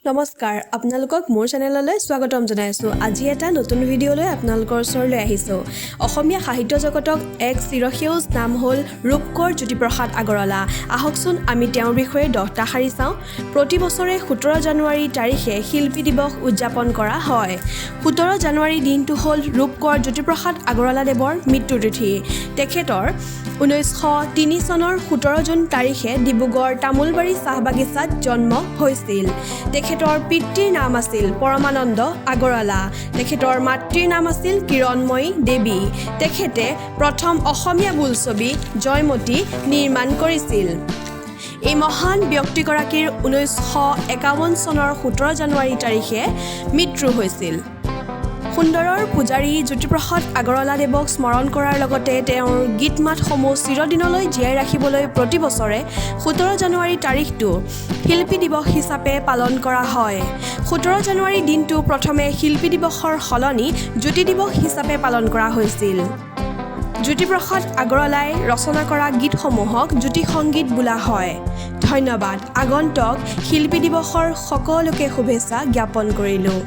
নমস্কাৰ আপোনালোকক মোৰ চেনেললৈ স্বাগতম জনাইছো। আজি এটা নতুন ভিডিঅ'লৈ আপোনালোকৰ ওচৰলৈ আহিছো। অসমীয়া সাহিত্য জগতক এক চিৰসেউজ নাম হ'ল ৰূপকোঁৱৰ জ্যোতিপ্ৰসাদ আগৰৱালা। আহকচোন আমি তেওঁৰ বিষয়ে 10টা শাৰী চাওঁ। প্ৰতি বছৰে 17 জানুৱাৰী তাৰিখে শিল্পী দিৱস উদযাপন কৰা হয়। 17 জানুৱাৰী দিনটো হ'ল ৰূপকোঁৱৰ জ্যোতিপ্ৰসাদ আগৰৱালা দেৱৰ মৃত্যু তিথি। তেখেতৰ 1903 চনৰ 17 জুন তাৰিখে ডিব্ৰুগড় তামোলবাৰী চাহ বাগিচাত জন্ম হৈছিল। তেখেতৰ পিতৃৰ নাম আছিল পৰমানন্দ আগৰৱালা। তেখেতৰ মাতৃৰ নাম আছিল কিৰণময়ী দেৱী। তেখেতে প্ৰথম অসমীয়া বোলছবি জয়মতী নিৰ্মাণ কৰিছিল। এই মহান ব্যক্তিগৰাকীৰ 1951 চনৰ 17 জানুৱাৰী তাৰিখে মৃত্যু হৈছিল। সুন্দৰৰ পূজাৰী জ্যোতিপ্ৰসাদ আগৰৱালা দেৱক স্মৰণ কৰাৰ লগতে তেওঁৰ গীত মাতসমূহ চিৰদিনলৈ জীয়াই ৰাখিবলৈ প্ৰতি বছৰে 17 জানুৱাৰী তাৰিখটো শিল্পী দিৱস হিচাপে পালন কৰা হয়। 17 জানুৱাৰী দিনটো প্ৰথমে শিল্পী দিৱসৰ সলনি জ্যোতি দিৱস হিচাপে পালন কৰা হৈছিল। জ্যোতিপ্ৰসাদ আগৰৱালাই ৰচনা কৰা গীতসমূহক জ্যোতি সংগীত বোলা হয়। ধন্যবাদ। আগন্তুক শিল্পী দিৱসৰ সকলোকে শুভেচ্ছা জ্ঞাপন কৰিলোঁ।